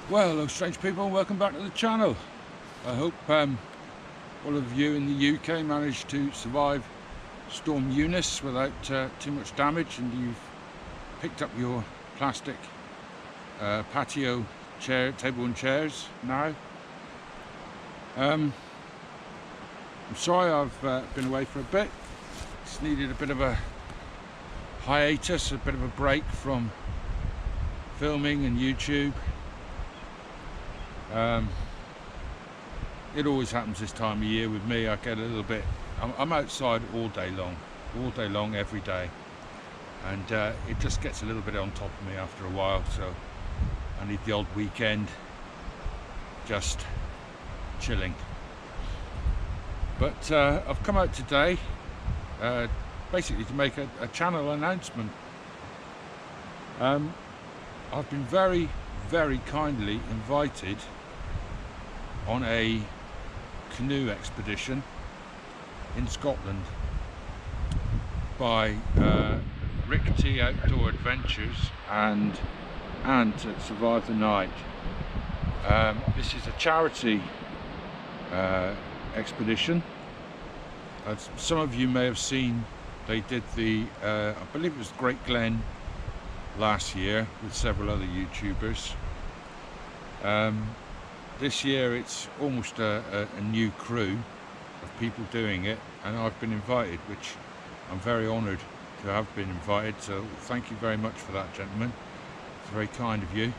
Well, hello strange people, welcome back to the channel. I hope all of you in the UK managed to survive Storm Eunice without too much damage, and you've picked up your plastic patio table and chairs now. I'm sorry I've been away for a bit. Just needed a bit of a hiatus, a bit of a break from filming and YouTube. It always happens this time of year with me. I get a little bit, I'm outside all day long, every day, and it just gets a little bit on top of me after a while, so I need the odd weekend just chilling. But I've come out today basically to make a channel announcement. I've been very kindly invited on a canoe expedition in Scotland by Rick T Outdoor Adventures and Ant at Survive the Night. This is a charity expedition. Some of you may have seen They did the, I believe it was Great Glen last year with several other YouTubers. This year it's almost a new crew of people doing it, and I've been invited, which I'm very honoured to have been invited, so thank you very much for that, gentlemen. It's very kind of you.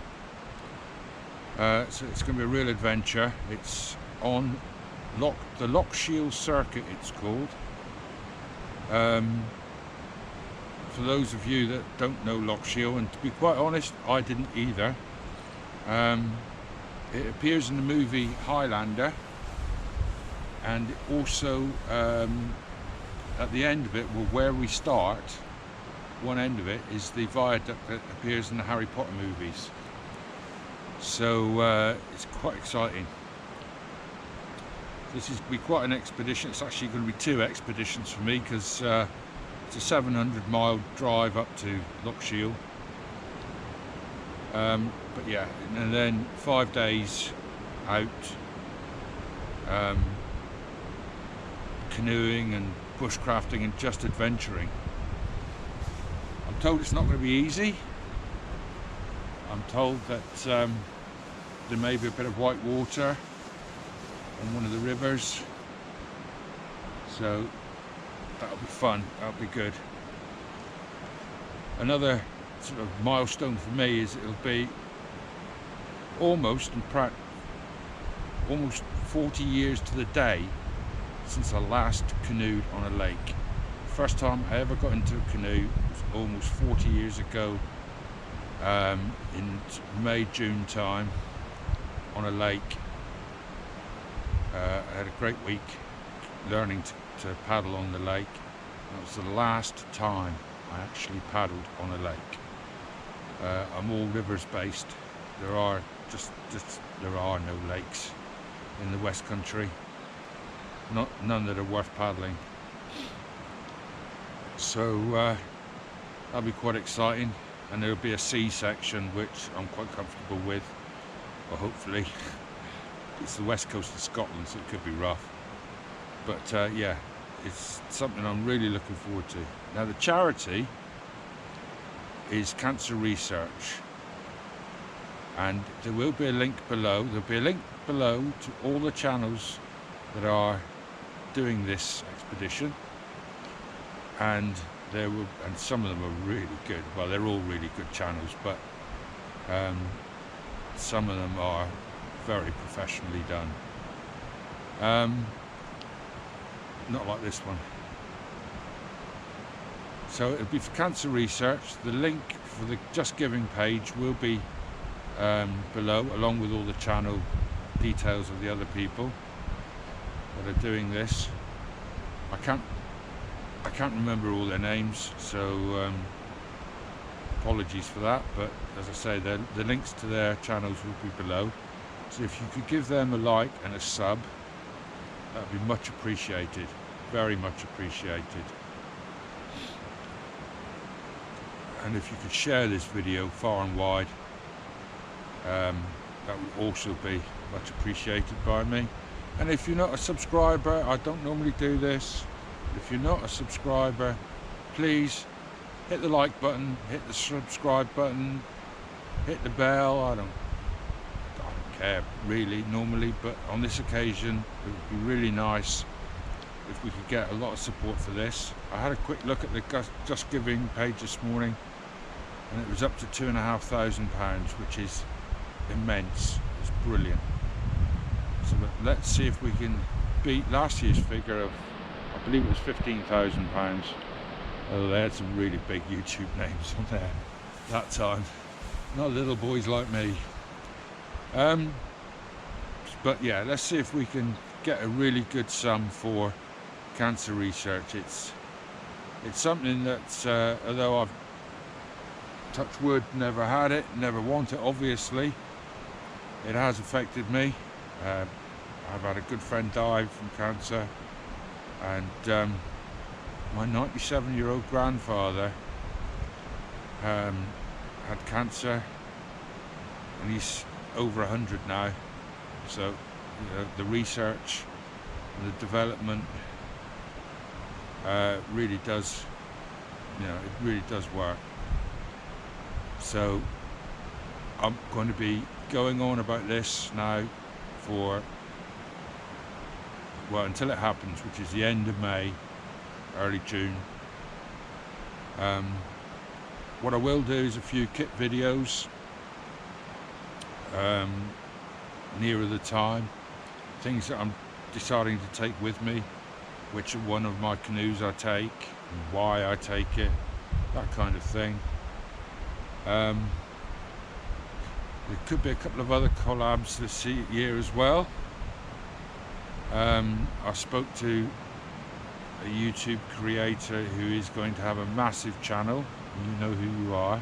So it's going to be a real adventure. It's on the Loch Shield circuit, it's called. For those of you that don't know Loch Shield, and to be quite honest, I didn't either. It appears in the movie Highlander, and also at the end of it, well, where we start, one end of it is the viaduct that appears in the Harry Potter movies. So it's quite exciting. This is be quite an expedition. It's actually going to be two expeditions for me, because it's a 700-mile drive up to Loch Shield. But yeah, and then 5 days out canoeing and bushcrafting and just adventuring. I'm told it's not going to be easy. I'm told that there may be a bit of white water on one of the rivers, so that'll be fun, that'll be good. Another sort of milestone for me is it'll be almost 40 years to the day since I last canoed on a lake. First time I ever got into a canoe was almost 40 years ago, in May, June time, on a lake. I had a great week learning to paddle on the lake. That was the last time I actually paddled on a lake. I'm all rivers based. There are there are no lakes in the West Country. None that are worth paddling. So that'll be quite exciting, and there'll be a sea section which I'm quite comfortable with, or hopefully. It's the west coast of Scotland, so it could be rough, but yeah, it's something I'm really looking forward to. Now, the charity is cancer research, and there will be a link below. There'll be a link below to all the channels that are doing this expedition, and some of them are really good. Well, they're all really good channels, but some of them are very professionally done. Not like this one. So it'll be for cancer research. The link for the Just Giving page will be below, along with all the channel details of the other people that are doing this. I can't remember all their names, so apologies for that, but as I say, the links to their channels will be below. So if you could give them a like and a sub, that would be much appreciated, very much appreciated. And if you could share this video far and wide, that would also be much appreciated by me. And if you're not a subscriber, I don't normally do this, if you're not a subscriber, please hit the like button, hit the subscribe button, hit the bell. I don't care really normally, but on this occasion it would be really nice if we could get a lot of support for this. I had a quick look at the Just Giving page this morning, and it was up to £2,500, which is immense. It's brilliant. So let's see if we can beat last year's figure of, I believe it was £15,000. Oh, they had some really big YouTube names on there that time, not little boys like me. But yeah, let's see if we can get a really good sum for cancer research. It's something that's, although I've, touch wood, never had it, never want it, obviously, it has affected me. I've had a good friend die from cancer, and my 97-year-old grandfather had cancer, and he's over 100 now. So you know, the research and the development really does you know, it really does work. So I'm going to be going on about this now for, well, until it happens, which is the end of May, early June. What I will do is a few kit videos nearer the time, things that I'm deciding to take with me, which one of my canoes I take, and why I take it, that kind of thing. There could be a couple of other collabs this year as well. I spoke to a YouTube creator who is going to have a massive channel. You know who you are,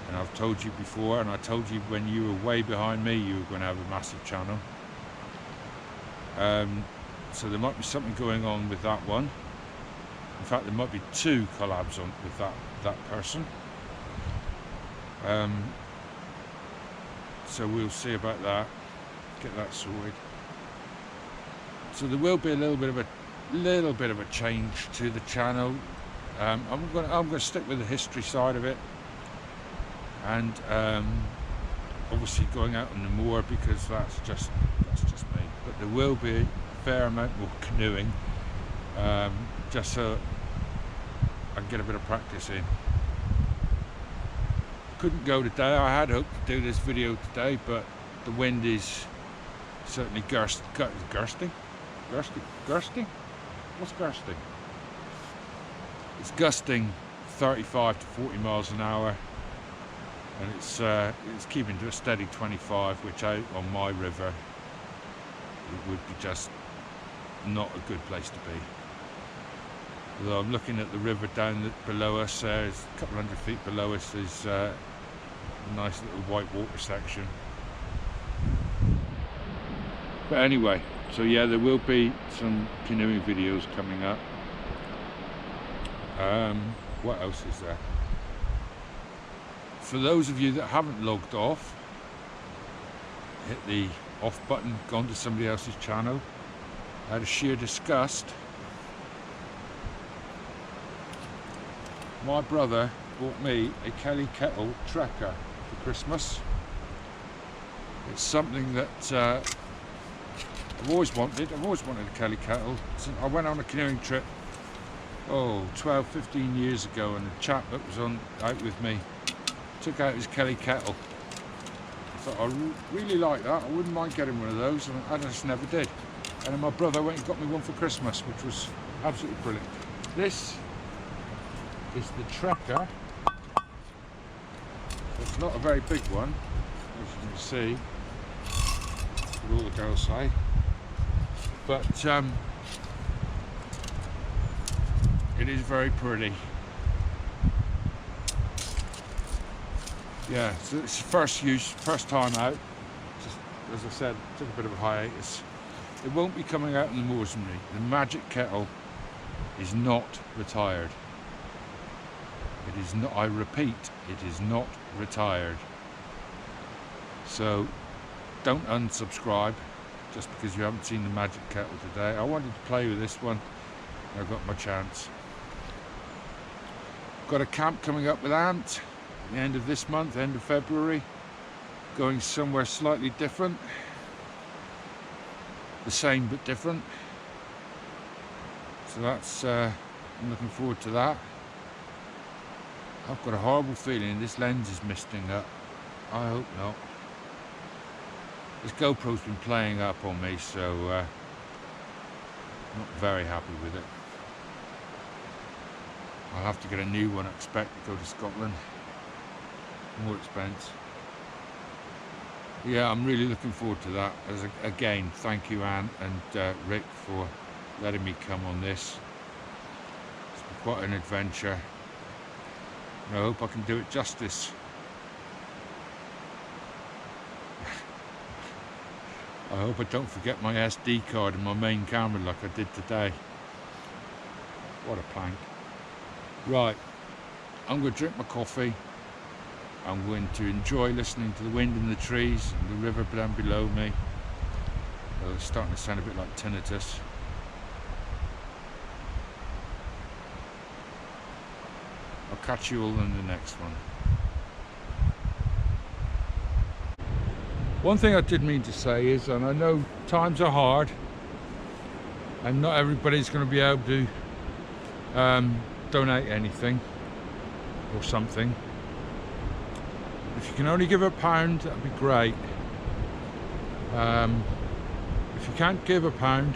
and I've told you before, and I told you when you were way behind me you were going to have a massive channel. So there might be something going on with that one. In fact, there might be 2 collabs on with that person. So we'll see about that, get that sorted. So there will be a little bit of a change to the channel. I'm going to stick with the history side of it, and obviously going out on the moor, because that's just me. But there will be a fair amount more canoeing, just so I can get a bit of practice in. Couldn't go today. I had hoped to do this video today, but the wind is certainly gursting. What's gusting? It's gusting 35 to 40 miles an hour, and it's keeping to a steady 25, which out on my river it would be just not a good place to be. Although I'm looking at the river down below us, it's a couple hundred feet below us, there's a nice little white water section. But anyway, so yeah, there will be some canoeing videos coming up. What else is there? For those of you that haven't logged off, hit the off button, gone to somebody else's channel. Out of sheer disgust, my brother bought me a Kelly Kettle Trekker for Christmas. It's something that I've always wanted. I've always wanted a Kelly Kettle. I went on a canoeing trip 12, 15 years ago, and the chap that was out with me took out his Kelly Kettle. I thought, I really like that, I wouldn't mind getting one of those, and I just never did. And then my brother went and got me one for Christmas, which was absolutely brilliant. This is the Trekker. It's not a very big one, as you can see, what all the girls say, but it is very pretty. Yeah, so it's first time out. Just, as I said, took a bit of a hiatus. It won't be coming out in the moors with me. The Magic Kettle is not retired. It is not, I repeat, it is not retired. So don't unsubscribe just because you haven't seen the Magic Kettle today. I wanted to play with this one, and I got my chance. Got a camp coming up with Ant at the end of this month, end of February, going somewhere slightly different, the same but different. So that's I'm looking forward to that. I've got a horrible feeling this lens is misting up. I hope not. This GoPro's been playing up on me, so not very happy with it. I'll have to get a new one, I expect, to go to Scotland. More expense. Yeah, I'm really looking forward to that. Again, thank you, Anne and Rick, for letting me come on this. It's been quite an adventure. And I hope I can do it justice. I hope I don't forget my SD card and my main camera like I did today. What a plank. Right, I'm going to drink my coffee. I'm going to enjoy listening to the wind in the trees and the river down below me. Well, it's starting to sound a bit like tinnitus. I'll catch you all in the next one. One thing I did mean to say is, and I know times are hard and not everybody's going to be able to donate anything or something. If you can only give £1, that'd be great. If you can't give £1,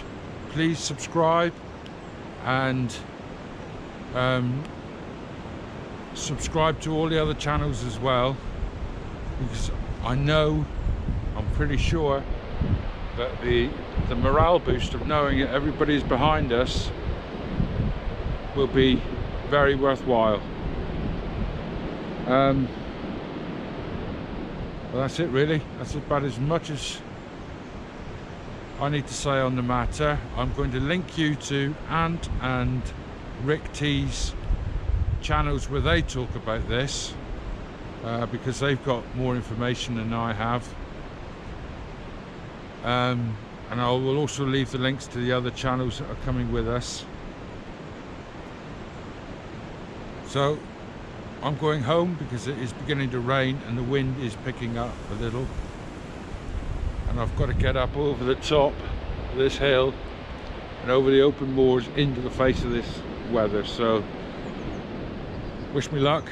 please subscribe and subscribe to all the other channels as well, because I'm pretty sure that the morale boost of knowing that everybody's behind us will be very worthwhile. Well, that's it really. That's about as much as I need to say on the matter. I'm going to link you to Ant and Rick T's channels where they talk about this, because they've got more information than I have. And I will also leave the links to the other channels that are coming with us. So I'm going home because it is beginning to rain and the wind is picking up a little, and I've got to get up over the top of this hill and over the open moors into the face of this weather. So wish me luck,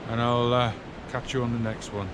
and I'll catch you on the next one.